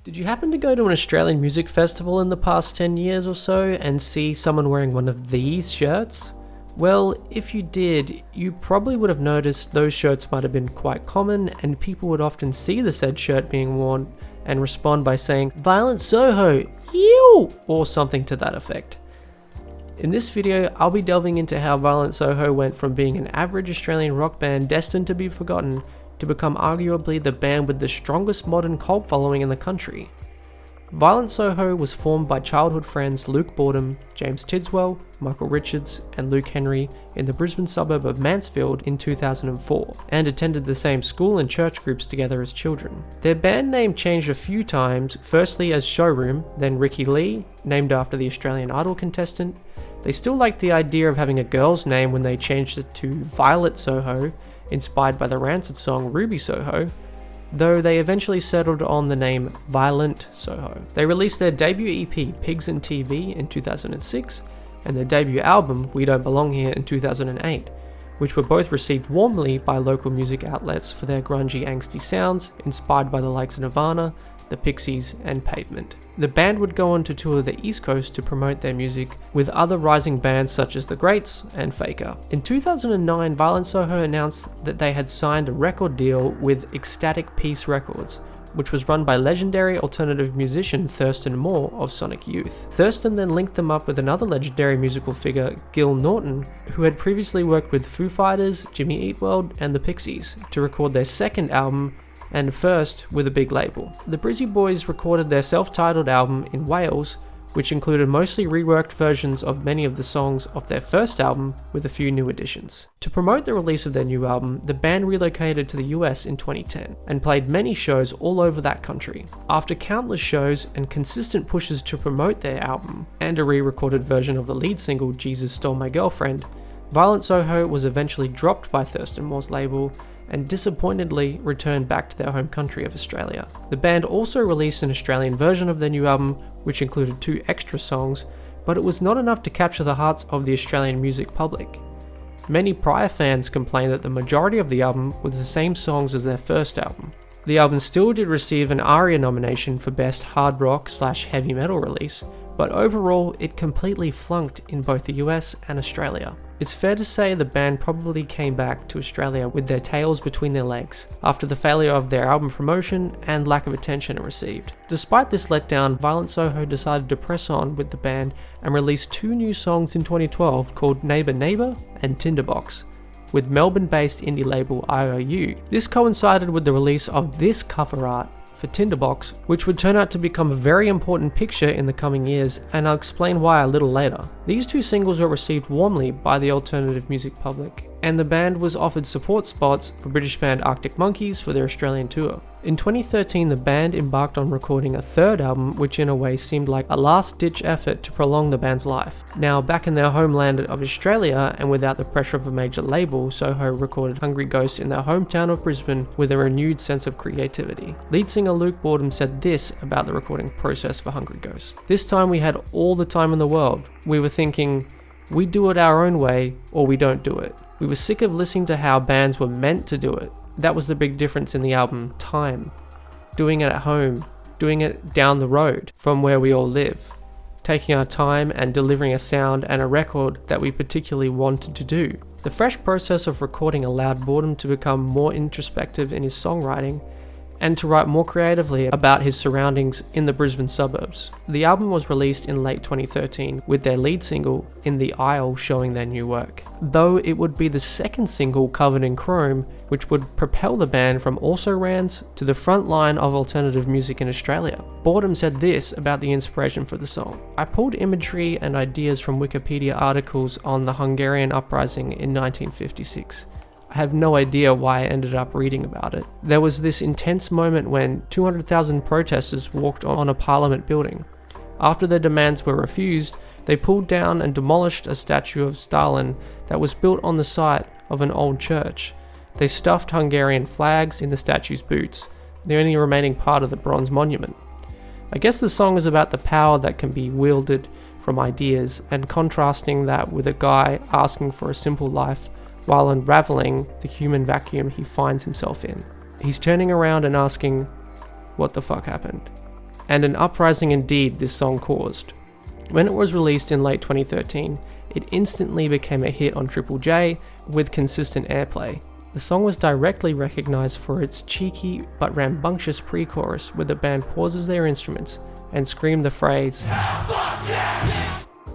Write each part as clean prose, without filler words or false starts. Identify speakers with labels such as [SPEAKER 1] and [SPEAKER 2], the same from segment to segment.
[SPEAKER 1] Did you happen to go to an Australian music festival in the past 10 years or so and see someone wearing one of these shirts? Well, if you did, you probably would have noticed those shirts might have been quite common, and people would often see the said shirt being worn and respond by saying, "Violent Soho, ew!" or something to that effect. In this video, I'll be delving into how Violent Soho went from being an average Australian rock band destined to be forgotten to become arguably the band with the strongest modern cult following in the country. Violent Soho was formed by childhood friends Luke Boredom, James Tidswell, Michael Richards, and Luke Henry in the Brisbane suburb of Mansfield in 2004, and attended the same school and church groups together as children. Their band name changed a few times, firstly as Showroom, then Ricky Lee, named after the Australian Idol contestant. They still liked the idea of having a girl's name when they changed it to Violet Soho, inspired by the Rancid song Ruby Soho, though they eventually settled on the name Violent Soho. They released their debut EP Pigs and TV in 2006 and their debut album We Don't Belong Here in 2008, which were both received warmly by local music outlets for their grungy, angsty sounds inspired by the likes of Nirvana, the Pixies, and Pavement. The band would go on to tour the East Coast to promote their music with other rising bands such as The Greats and Faker. In 2009, Violent Soho announced that they had signed a record deal with Ecstatic Peace Records, which was run by legendary alternative musician Thurston Moore of Sonic Youth. Thurston then linked them up with another legendary musical figure, Gil Norton, who had previously worked with Foo Fighters, Jimmy Eat World, and the Pixies, to record their second album, and first with a big label. The Brizzy Boys recorded their self-titled album in Wales, which included mostly reworked versions of many of the songs of their first album with a few new additions. To promote the release of their new album, the band relocated to the US in 2010 and played many shows all over that country. After countless shows and consistent pushes to promote their album and a re-recorded version of the lead single Jesus Stole My Girlfriend, Violent Soho was eventually dropped by Thurston Moore's label and disappointedly returned back to their home country of Australia. The band also released an Australian version of their new album, which included 2 extra songs, but it was not enough to capture the hearts of the Australian music public. Many prior fans complained that the majority of the album was the same songs as their first album. The album still did receive an ARIA nomination for Best Hard Rock/Heavy Metal Release, but overall it completely flunked in both the US and Australia. It's fair to say the band probably came back to Australia with their tails between their legs after the failure of their album promotion and lack of attention it received. Despite this letdown, Violent Soho decided to press on with the band and released 2 new songs in 2012 called Neighbour Neighbour and Tinderbox, with Melbourne-based indie label IOU. This coincided with the release of this cover art for Tinderbox, which would turn out to become a very important picture in the coming years, and I'll explain why a little later. These 2 singles were received warmly by the alternative music public, and the band was offered support spots for British band Arctic Monkeys for their Australian tour. In 2013, the band embarked on recording a 3rd album, which in a way seemed like a last-ditch effort to prolong the band's life. Now, back in their homeland of Australia, and without the pressure of a major label, Soho recorded Hungry Ghost in their hometown of Brisbane with a renewed sense of creativity. Lead singer Luke Boredom said this about the recording process for Hungry Ghost: "This time we had all the time in the world. We were thinking, we do it our own way, or we don't do it. We were sick of listening to how bands were meant to do it. That was the big difference in the album, time. Doing it at home, doing it down the road from where we all live. Taking our time and delivering a sound and a record that we particularly wanted to do." The fresh process of recording allowed Boredom to become more introspective in his songwriting and to write more creatively about his surroundings in the Brisbane suburbs. The album was released in late 2013 with their lead single In the Aisle showing their new work, though it would be the second single covered in chrome which would propel the band from also-rans to the front line of alternative music in Australia. Boredom said this about the inspiration for the song: "I pulled imagery and ideas from Wikipedia articles on the Hungarian uprising in 1956. I have no idea why I ended up reading about it. There was this intense moment when 200,000 protesters walked on a parliament building. After their demands were refused, they pulled down and demolished a statue of Stalin that was built on the site of an old church. They stuffed Hungarian flags in the statue's boots, the only remaining part of the bronze monument. I guess the song is about the power that can be wielded from ideas, and contrasting that with a guy asking for a simple life while unraveling the human vacuum he finds himself in. He's turning around and asking, what the fuck happened? and an uprising indeed this song caused. When it was released in late 2013, it instantly became a hit on Triple J with consistent airplay. The song was directly recognised for its cheeky but rambunctious pre-chorus where the band pauses their instruments and scream the phrase,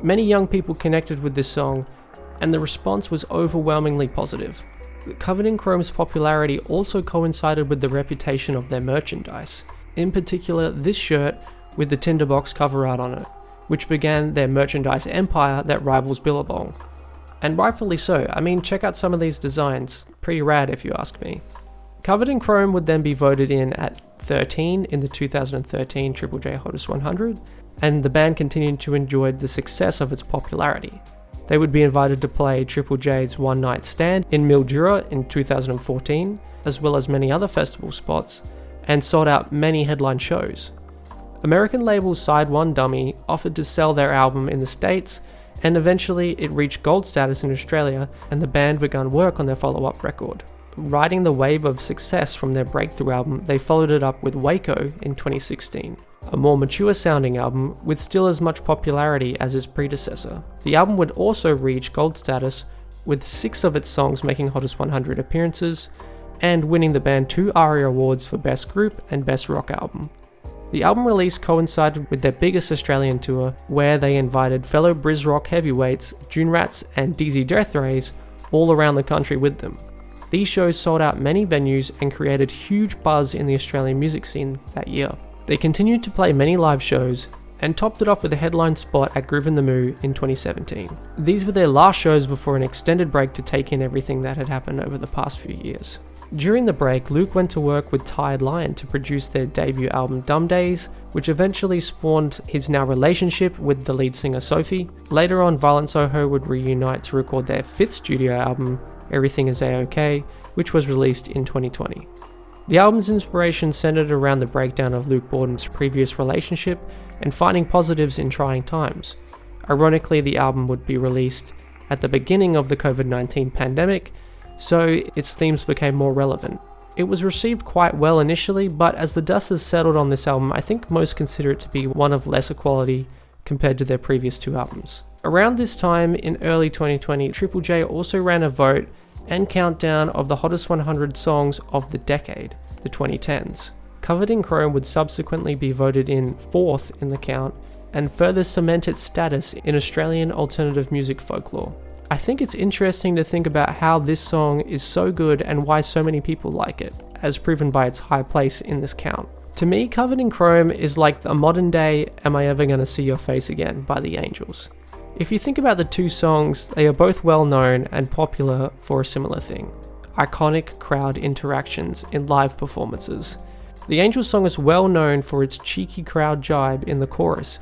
[SPEAKER 1] Many young people connected with this song, and the response was overwhelmingly positive. Covered in Chrome's popularity also coincided with the reputation of their merchandise, in particular this shirt with the Tinderbox cover art on it, which began their merchandise empire that rivals Billabong. And rightfully so. I mean, check out some of these designs, pretty rad if you ask me. Covered in Chrome would then be voted in at 13 in the 2013 Triple J Hottest 100, and the band continued to enjoy the success of its popularity. They would be invited to play Triple J's One Night Stand in Mildura in 2014, as well as many other festival spots, and sold out many headline shows. American label Side One Dummy offered to sell their album in the States, and eventually it reached gold status in Australia, and the band began work on their follow-up record. Riding the wave of success from their breakthrough album, they followed it up with Waco in 2016, a more mature sounding album with still as much popularity as its predecessor. The album would also reach gold status, with 6 of its songs making Hottest 100 appearances, and winning the band 2 ARIA awards for Best Group and Best Rock Album. The album release coincided with their biggest Australian tour, where they invited fellow Briz Rock heavyweights June Rats and DZ Death Rays all around the country with them. These shows sold out many venues and created huge buzz in the Australian music scene that year. They continued to play many live shows, and topped it off with a headline spot at Groove in the Moo in 2017. These were their last shows before an extended break to take in everything that had happened over the past few years. During the break, Luke went to work with Tired Lion to produce their debut album Dumb Days, which eventually spawned his now relationship with the lead singer Sophie. Later on, Violent Soho would reunite to record their 5th studio album, Everything Is A-OK, which was released in 2020. The album's inspiration centered around the breakdown of Luke Borden's previous relationship and finding positives in trying times. Ironically, the album would be released at the beginning of the COVID-19 pandemic, so its themes became more relevant. It was received quite well initially, but as the dust has settled on this album, I think most consider it to be one of lesser quality compared to their previous 2 albums. Around this time, in early 2020, Triple J also ran a vote and countdown of the hottest 100 songs of the decade, the 2010s. Covered in Chrome would subsequently be voted in 4th in the count, and further cement its status in Australian alternative music folklore. I think it's interesting to think about how this song is so good and why so many people like it, as proven by its high place in this count. To me, Covered in Chrome is like a modern day Am I Ever Gonna See Your Face Again by the Angels. If you think about the 2 songs, they are both well known and popular for a similar thing: iconic crowd interactions in live performances. The Angels song is well known for its cheeky crowd jibe in the chorus,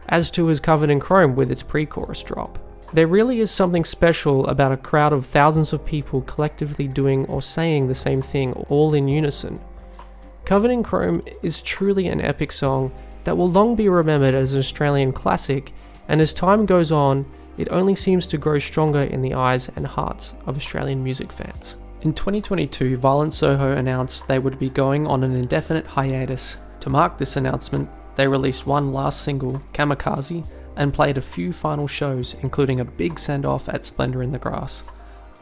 [SPEAKER 1] as too is Covered in Chrome with its pre-chorus drop. There really is something special about a crowd of thousands of people collectively doing or saying the same thing all in unison. Covered in Chrome is truly an epic song that will long be remembered as an Australian classic, and as time goes on, it only seems to grow stronger in the eyes and hearts of Australian music fans. In 2022, Violent Soho announced they would be going on an indefinite hiatus. To mark this announcement, they released one last single, Kamikaze, and played a few final shows, including a big send-off at Splendor in the Grass.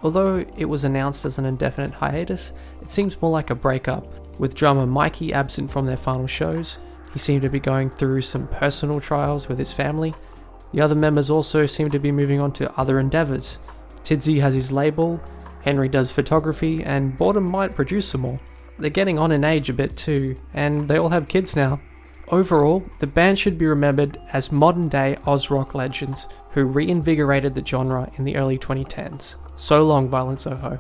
[SPEAKER 1] Although it was announced as an indefinite hiatus, it seems more like a breakup, with drummer Mikey absent from their final shows. He seemed to be going through some personal trials with his family. The other members also seem to be moving on to other endeavours. Tidsy has his label, Henry does photography, and Boredom might produce some more. They're getting on in age a bit too, and they all have kids now. Overall, the band should be remembered as modern-day Oz rock legends who reinvigorated the genre in the early 2010s. So long, Violent Soho.